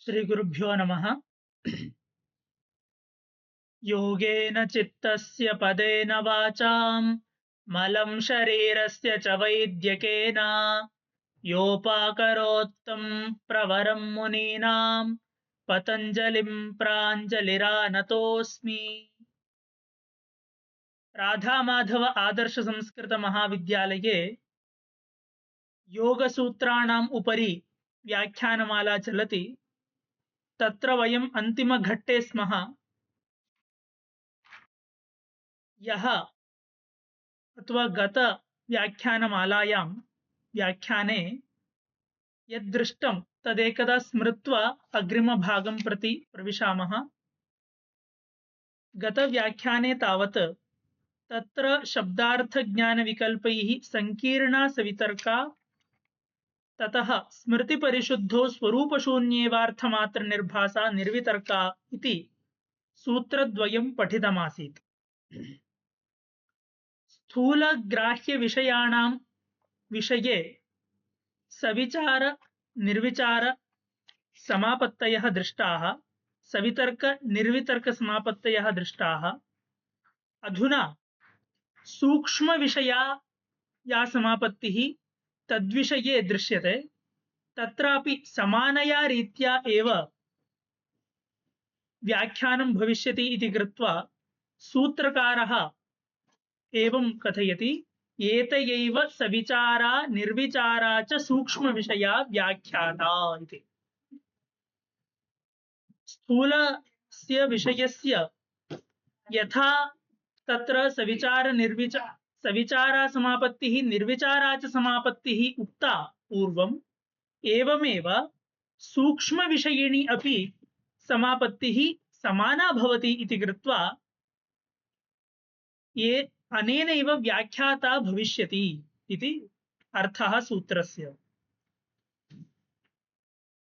श्रीगुरुभ्यो नमः। योगेन चित्तस्य पदेन वाचां मलं शरीरस्य च वैद्यकेन योपाकरोत्तं प्रवरं मुनीनां पतञ्जलिं प्राञ्जलिरानतोऽस्मि। राधा माधव आदर्श संस्कृत महाविद्यालये योगसूत्राणाम् उपरि व्याख्यानमाला चलति। तत्र वयम् अन्तिमघट्टे स्मः। यः अथवा गत व्याख्यानमालायां व्याख्याने यद्दृष्टं तदेकदा स्मृत्वा अग्रिमभागं प्रति प्रविशामः। गत व्याख्याने तावत् तत्र शब्दार्थज्ञानविकल्पैः संकीर्णा सवितर्का, ततः स्मृतिपरिशुद्धो स्वरूपशून्येवार्थमात्रनिर्भासा निर्वितर्का इति सूत्रद्वयं पठितमासीत्। स्थूलग्राह्यविषयाणां विषये सविचार निर्विचार समापत्तयः दृष्टाः, सवितर्क निर्वितर्क समापत्तयः दृष्टाः। अधुना सूक्ष्म विषया या समापत्तिः तद्विषये दृश्यते। तत्रापि समानया रीत्या एव व्याख्यानं भविष्यति इति कृत्वा सूत्रकारः एवं कथयति, एतयैव सविचारा निर्विचारा च सूक्ष्म विषया व्याख्याता इति। स्थूलस्य विषयस्य यथा तत्र सविचारा समापत्तिः निर्विचारा च समापत्तिः उक्ता पूर्वम्, एवमेव सूक्ष्म विषयिणी अपि समापत्तिः समाना भवति इति कृत्वा ये अनेनैव व्याख्याता भविष्यति इति अर्थः सूत्रस्य।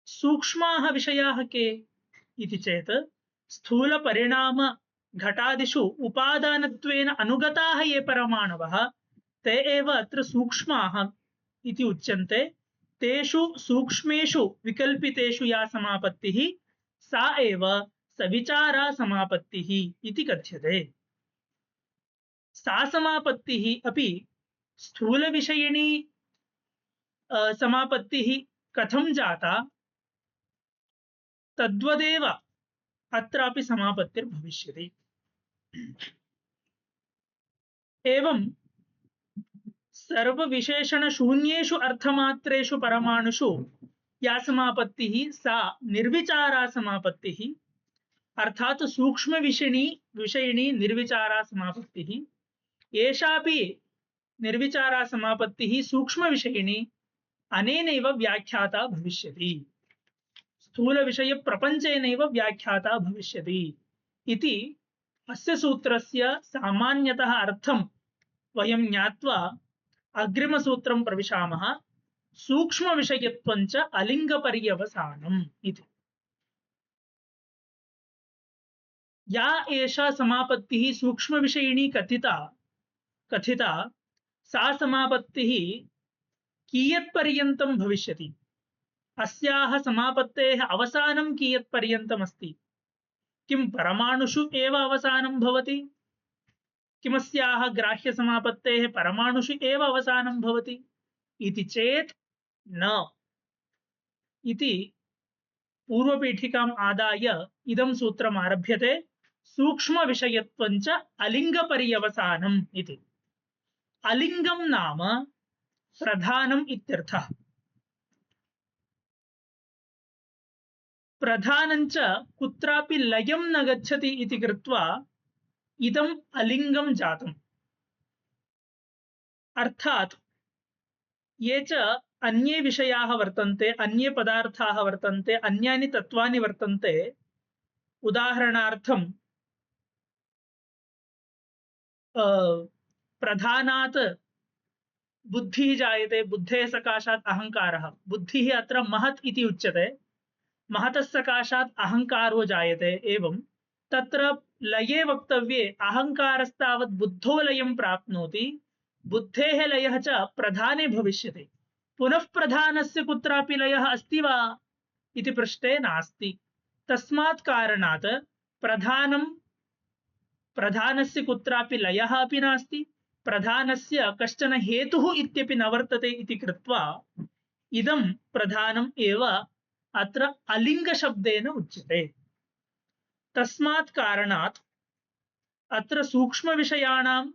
सूक्ष्माः विषयाः के इति चेत् स्थूल परिणाम घटादिषु उपादानत्वेन अनुगताः ये परमाणवः ते एव अत्र सूक्ष्माः इति उच्यन्ते। तेषु सूक्ष्मेषु विकल्पितेषु या समापत्तिः सा एव सविचारा समापत्तिः इति कथ्यते। सा समापत्तिः अपि स्थूल विषयिणी समापत्तिः कथं जाता तद्वदेव अत्रापि समापत्तिर्भविष्यति। एवं सर्वविशेषण शून्येषु अर्थमात्रेषु परमाणुषु या समापत्तिः सा निर्विचारा समापत्तिः, अर्थात सूक्ष्म विषयिणी निर्विचारा समापत्तिः। एषापि निर्विचारा समापत्तिः सूक्ष्म विषयिणी अनेनैव व्याख्याता भविष्यति, स्थूल विषय प्रपंचेनैव व्याख्याता भविष्यति इति अस्य सूत्रस्य सामान्यतः अर्थं वयं ज्ञात्वा अग्रिम सूत्रं प्रविशामः। सूक्ष्म विषयत्वं च अलिङ्गपर्यवसानम् इति। या एषा समापत्तिः सूक्ष्म विषयिणी कथिता सा समापत्तिः कियत्पर्यन्तं भविष्यति, अस्याः समापत्तेः अवसानं कियत्पर्यन्तम् अस्ति, किं परमाणुषु एव अवसानं भवति, किमस्याः ग्राह्य समापत्तेः परमाणुषु एव अवसानं भवति इति चेत् न इति पूर्वपीठिकाम् आदाय इदं सूत्रम् आरभ्यते। सूक्ष्म विषयत्वं च अलिङ्गपर्यवसानम् इति। अलिङ्गं नाम प्रधानम् इत्यर्थः। प्रधानं च कुत्रापि लयं न गच्छति इति कृत्वा इदम् अलिङ्गं जातम्। अर्थात् ये च अन्ये विषयाः वर्तन्ते, अन्ये पदार्थाः वर्तन्ते, अन्यानि तत्त्वानि वर्तन्ते। उदाहरणार्थं प्रधानात् बुद्धिः जायते, बुद्धेः सकाशात् अहङ्कारः। बुद्धिः अत्र महत् इति उच्यते, महतः सकाशात् अहङ्कारो जायते। एवं तत्र लये वक्तव्ये अहङ्कारस्तावत् बुद्धो लयं प्राप्नोति, बुद्धेः लयः च प्रधाने भविष्यति। पुनः प्रधानस्य कुत्रापि लयः अस्ति वा इति पृष्टे नास्ति। तस्मात् कारणात् प्रधानस्य कुत्रापि लयः अपि नास्ति, प्रधानस्य कश्चन हेतुः इत्यपि न वर्तते इति कृत्वा इदं प्रधानम् एव अत्र अलिङ्गशब्देन उच्यते। तस्मात् कारणात् अत्र सूक्ष्मविषयाणाम्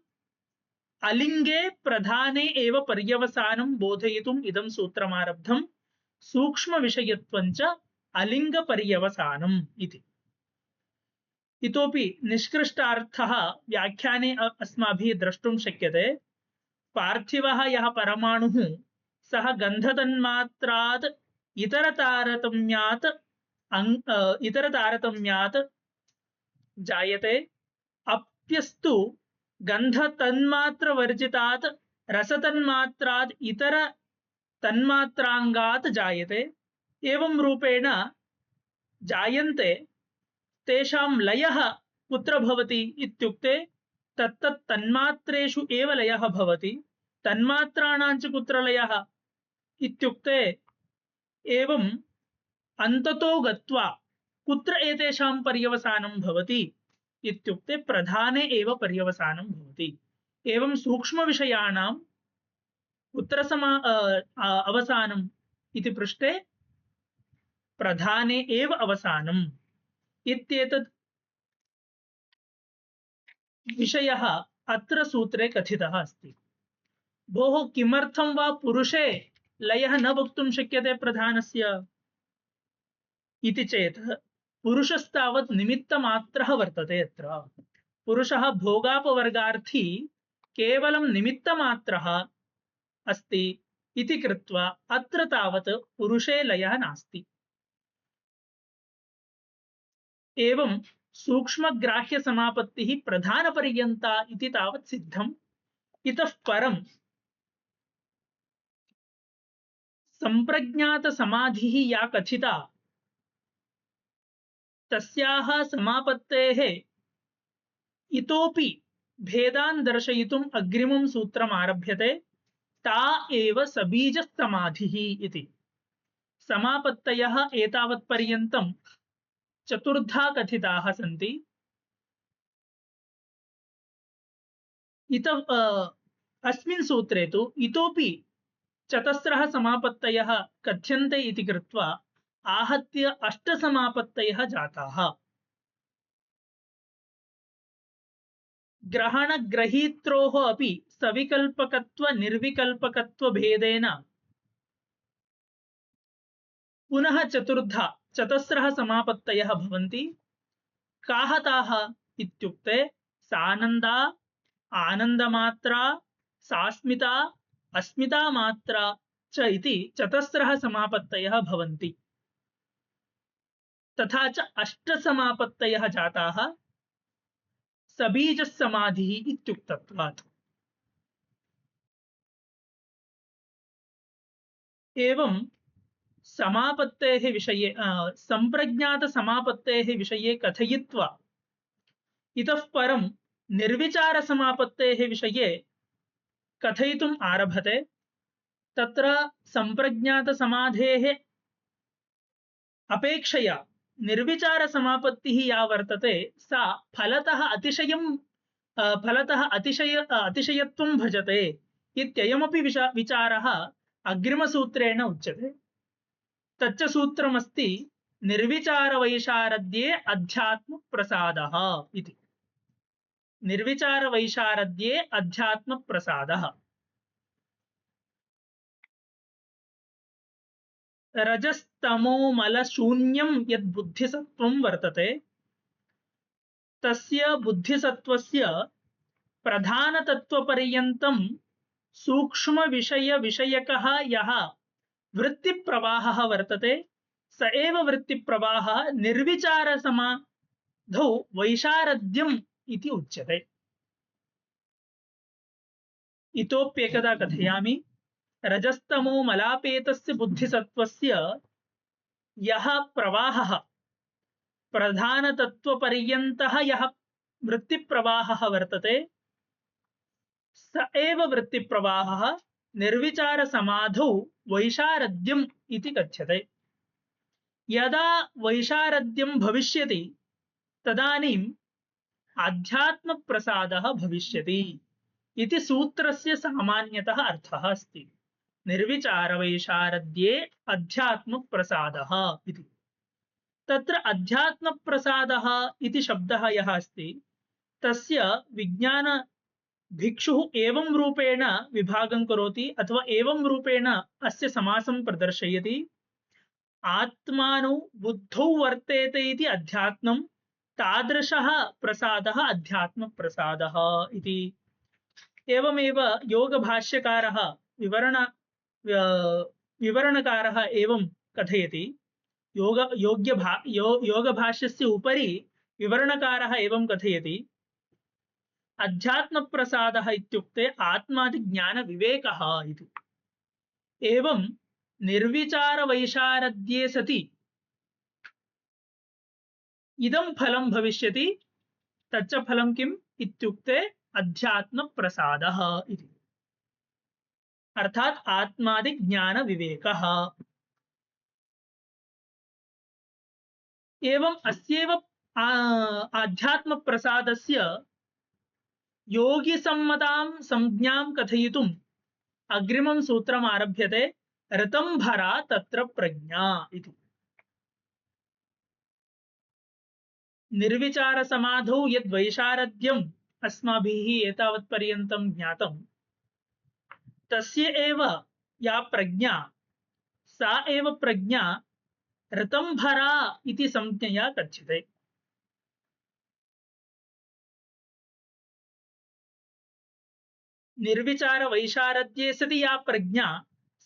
अलिङ्गे प्रधाने एव पर्यवसानं बोधयितुम् इदं सूत्रमारब्धं। सूक्ष्मविषयत्वं च अलिङ्गपर्यवसानम् इति। इतोपि निष्कृष्टार्थः व्याख्याने अस्माभिः द्रष्टुं शक्यते। पार्थिवः यः परमाणुः सः गन्धतन्मात्रात् इतरतारतम्यात् जायते। अप्यस्तु गन्धतन्मात्रवर्जितात् रसतन्मात्रात् इतर तन्मात्राङ्गात् जायते। एवं रूपेण जायन्ते। तेषां लयः कुत्र भवति इत्युक्ते तत्तत् तन्मात्रेषु एव लयः भवति। तन्मात्राणां च कुत्र लयः इत्युक्ते एवं अन्ततो गत्वा कुत्र एतेषां पर्यवसानं भवति इत्युक्ते प्रधाने एव पर्यवसानं भवति। एवं सूक्ष्मविषयाणां कुत्र अवसानम् इति पृष्टे प्रधाने एव अवसानम् इत्येतत् विषयः अत्र सूत्रे कथितः अस्ति। भोः किमर्थं वा पुरुषे लयः न वक्तुं शक्यते प्रधानस्य इति चेत् पुरुषस्तावत् निमित्तमात्रः वर्तते। अत्र पुरुषः भोगापवर्गार्थी केवलं निमित्तमात्रः अस्ति इति कृत्वा अत्र तावत् पुरुषे लयः नास्ति। एवं सूक्ष्मग्राह्य समापत्तिः प्रधानपर्यन्ता इति तावत् सिद्धम्। इतः परं संप्रज्ञात समाधिः या कथिता तस्याः समापत्तेः इतोपि भेदान् दर्शयितुम् अग्रिमं सूत्रम् आरभ्यते। ता एव सबीजसमाधिः इति। समापत्तयः एतावत्पर्यन्तं चतुर्धा कथिताः सन्ति। अस्मिन् सूत्रे तु इतोपि चतस्रः समापत्तयः कथ्यन्ते इति कृत्वा आहत्य 8 समापत्तयः जाताः। ग्रहणग्रहीत्रोः अपि सविकल्पकत्व निर्विकल्पकत्व भेदेन पुनः चतस्रः समापत्तयः भवन्ति। काः ताः इत्युक्ते सानन्दा, आनन्दमात्रा, सास्मिता, अस्मिता मात्रा च इति चतस्रः समापत्तयः भवन्ति। तथा च 8 समापत्तयः जाताः सबीजसमाधिः इत्युक्तत्वात्। एवं समापत्तेः विषये संप्रज्ञात समापत्तेः विषये कथयित्वा इतः परं निर्विचार समापत्तेः विषये कथयितुम् आरभते। तत्र संप्रज्ञात समाधेः अपेक्षया निर्विचार समापत्तिः या वर्तते सा फलतः अतिशयत्वं भजते इत्ययमपि विचारः अग्रिमसूत्रेण उच्यते। तच्च सूत्रमस्ति निर्विचारवैशारद्ये अध्यात्मप्रसादः इति। निर्विचारवैशारद्ये अध्यात्मप्रसादः। रजस्तमोमलशून्यं यद् बुद्धिसत्त्वं वर्तते तस्य बुद्धिसत्त्वस्य प्रधानतत्त्वपर्यन्तं सूक्ष्मविषयविषयकः यः वृत्तिप्रवाहः वर्तते स एव वृत्तिप्रवाहः निर्विचारसमाधौ वैशारद्यम् इति उच्यते। इतोप्येकदा कथयामि। रजस्तमो मलापेतस्य बुद्धिसत्त्वस्य यः प्रवाहः प्रधानतत्त्वपर्यन्तः यः वृत्तिप्रवाहः वर्तते स एव वृत्तिप्रवाहः निर्विचारसमाधौ वैशारद्यम् इति कथ्यते। यदा वैशारद्यं भविष्यति तदानीम् आध्यात्मप्रसादः भविष्यति इति सूत्रस्य सामान्यतः अर्थः अस्ति। निर्विचारवैशारद्ये अध्यात्मप्रसादः इति। तत्र अध्यात्मप्रसादः इति शब्दः यः अस्ति तस्य विज्ञान भिक्षुः एवं रूपेण विभागं करोति अथवा एवं रूपेण अस्य समासं प्रदर्शयति। आत्मानौ बुद्धौ वर्तेते इति अध्यात्मं, तादृशः प्रसादः अध्यात्मप्रसादः इति। एवमेव योगभाष्यकारः विवरणकारः एवं कथयति। योगभाष्यस्य उपरि विवरणकारः एवं कथयति। अध्यात्मप्रसादः इत्युक्ते आत्मादिज्ञानविवेकः इति। एवं निर्विचारवैशारद्ये सति इदं फलं भविष्यति। तच्च फलं किम् इत्युक्ते अध्यात्मप्रसादः इति, अर्थात् आत्मादिज्ञानविवेकः। एवं अस्यैव आध्यात्मप्रसादस्य योगिसम्मतां संज्ञां कथयितुम् अग्रिमं सूत्रम् आरभ्यते। ऋतंभरा तत्र प्रज्ञा इति। निर्विचारसमाधौ यद्वैशारद्यम् अस्माभिः एतावत्पर्यन्तं ज्ञातं तस्य एव या प्रज्ञा सा एव प्रज्ञा ऋतंभरा इति संज्ञया कथ्यते। निर्विचार वैशारद्ये सति या प्रज्ञा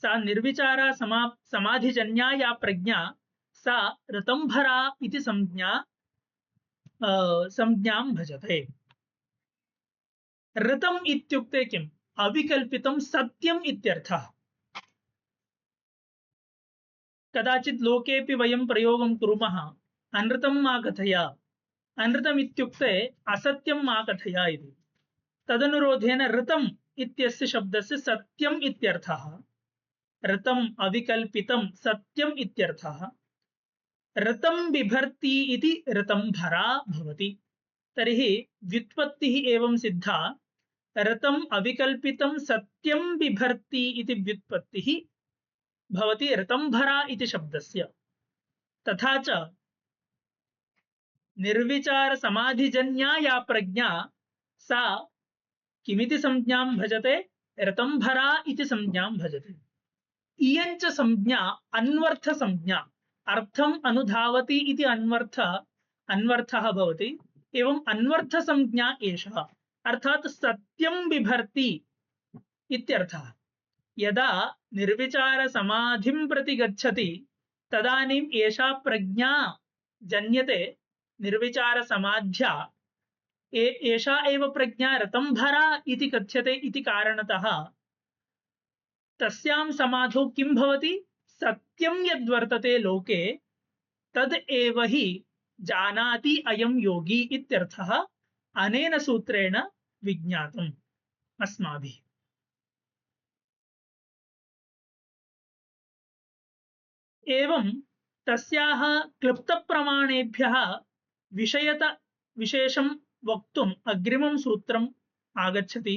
सा निर्विचारा समाधिजन्या या प्रज्ञा सा ऋतंभरा इति संज्ञां भजते। ऋतम् इत्युक्ते किम्? अविकल्पितं सत्यम् इत्यर्थः। कदाचित् लोकेऽपि वयं प्रयोगं कुर्मः, अनृतं मा कथय, अनृतम् इत्युक्ते असत्यं मा कथय इति। तदनुरोधेन ऋतम् इत्यस्य शब्दस्य सत्यम् इत्यर्थः। ऋतम् अविकल्पितं सत्यम् इत्यर्थः। ऋतं बिभर्ति इति ऋतंभरा भवति। तर्हि व्युत्पत्तिः एवं सिद्धा। ऋतम् अविकल्पितं सत्यं बिभर्ति इति व्युत्पत्तिः भवति ऋतंभरा इति शब्दस्य। तथा च निर्विचार समाधिजन्या या प्रज्ञा सा किमिति संज्ञां भजते? ऋतंभरा इति संज्ञां भजते। इयञ्च संज्ञा अन्वर्थ संज्ञा, अर्थम अनुधावति इति अन्वर्थः भवति। एवं अन्वर्थ संज्ञा एषः, अर्थात सत्यं बिभर्ति इत्यर्थः। यदा निर्विचार समाधिं प्रति गच्छति तदानीम् एषा प्रज्ञा जन्यते निर्विचार समाध्या। एषा एव प्रज्ञा ऋतंभरा इति कथ्यते इति कारणतः तस्यां समाधौ किं भवति? सत्यं यद्वर्तते लोके तद एव हि जानाति अयं योगी इत्यर्थः अनेन सूत्रेण विज्ञातम् अस्माभिः। एवं तस्याः क्लृप्तप्रमाणेभ्यः विशेषं वक्तुम् अग्रिमं सूत्रम् आगच्छति।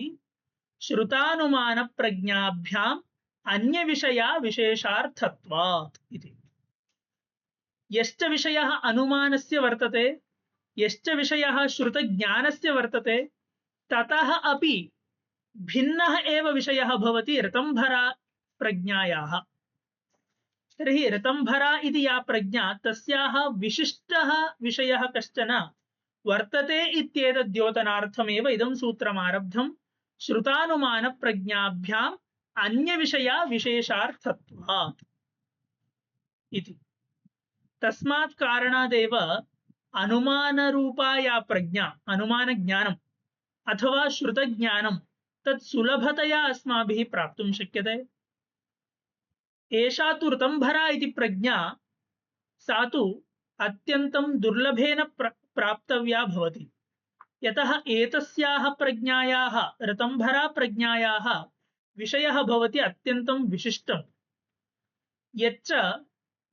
श्रुतानुमान प्रज्ञाभ्याम् अन्य विषया विशेषार्थत्वात् इति। यश्च विषयः अनुमानस्य वर्तते, यश्च विषयः श्रुतज्ञानस्य वर्तते, ततः अपि भिन्नः एव विषयः भवति ऋतंभरा प्रज्ञायाः। तर्हि ऋतंभरा इति या प्रज्ञा तस्याः विशिष्टः विषयः कश्चन वर्तते इत्येतद्योतनार्थमेव इदं सूत्रमारब्धम्। श्रुतानुमान प्रज्ञाभ्याम् अन्य विषया विशेषार्थत्वात् इति। तस्मात् कारणादेव अनुमानरूपा या प्रज्ञा, अनुमान ज्ञानम् अथवा श्रुतज्ञानं तत् सुलभतया अस्माभिः प्राप्तुं शक्यते। एषा तु ऋतंभरा इति प्रज्ञा सा तु अत्यन्तं दुर्लभेन प्राप्तव्या भवति। यतः एतस्याः प्रज्ञायाः, ऋतंभरा प्रज्ञायाः विषयः भवति अत्यन्तं विशिष्टं, यच्च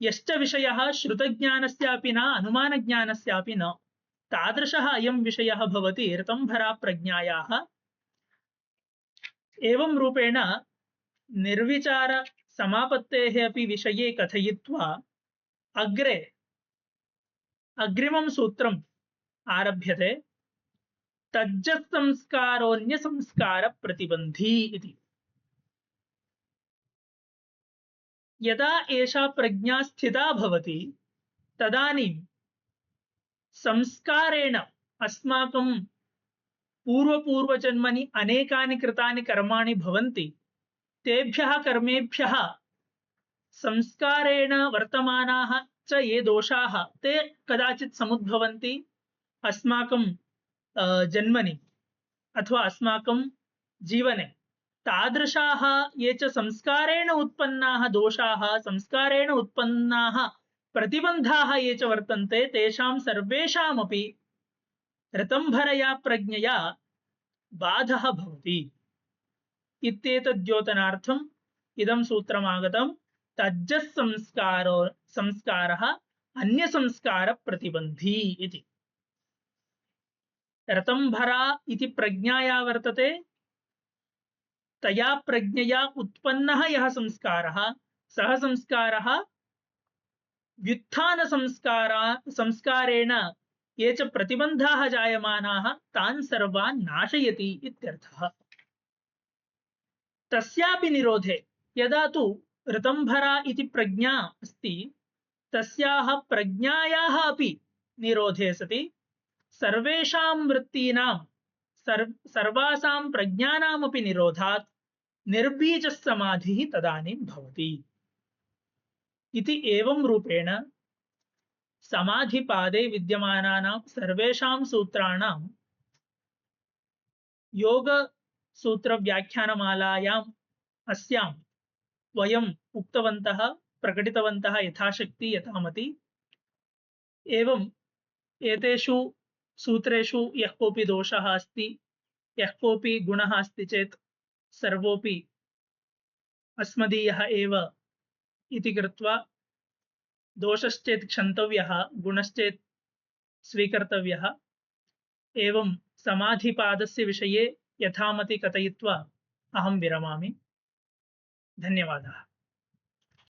यश्च विषयः श्रुतज्ञानस्यापि न अनुमानज्ञानस्यापि न तादृशः अयं विषयः भवति ऋतंभरा प्रज्ञायाः। एवं रूपेण निर्विचार समापत्तेः अपि विषये कथयित्वा अग्रे अग्रिमं सूत्रम् आरभ्यते। तज्जत्संस्कारोऽन्यसंस्कार प्रतिबन्धी इति। यदा एषा प्रज्ञा स्थिता भवति तदानीं संस्कारेण अस्माकं पूर्वपूर्वजन्मनि अनेकानि कृतानि कर्माणि भवन्ति। तेभ्यः कर्मेभ्यः संस्कारेण वर्तमानाः च ये दोषाः ते कदाचित् समुद्भवन्ति अस्माकं जन्मनि अथवा अस्माकं जीवने। तादृशाः ये च संस्कारेण उत्पन्नाः दोषाः, संस्कारेण उत्पन्नाः प्रतिबन्धाः ये च वर्तन्ते तेषां सर्वेषामपि ऋतंभरया प्रज्ञया बाधः भवति। इत्येतद्योतनार्थम् इदं सूत्रमागतं। तज्जस्संस्कारो संस्कारः अन्यसंस्कार प्रतिबन्धी इति। ऋतंभरा इति प्रज्ञाया वर्तते, तया प्रज्ञया उत्पन्नः यः संस्कारः सः संस्कारः व्युत्थान संस्कारेण ये च प्रतिबन्धाः जायमानाः तान् सर्वान् नाशयति इत्यर्थः। तस्यापि निरोधे यदा तु ऋतंभरा इति प्रज्ञा अस्ति तस्याः प्रज्ञायाः अपि निरोधे सति सर्वेषां वृत्तीनां सर्वासां प्रज्ञानामपि निरोधात् निर्बीजः समाधिः तदानीं भवति इति। एवं रूपेण समाधिपादे विद्यमानानां सर्वेषां सूत्राणां योग सूत्र व्याख्यानमालायाम् अस्यां वयम् उक्तवन्तः, प्रकटितवन्तः यथाशक्ति यथामति। एवं एतेषु सूत्रेषु यः कोऽपि दोषः अस्ति, यः कोऽपि गुणः अस्ति चेत् सर्वोऽपि अस्मदीयः एव इति कृत्वा दोषश्चेत् क्षन्तव्यः, गुणश्चेत् स्वीकर्तव्यः। एवं समाधिपादस्य विषये यथामति कथयित्वा अहं विरमामि। धन्यवादः।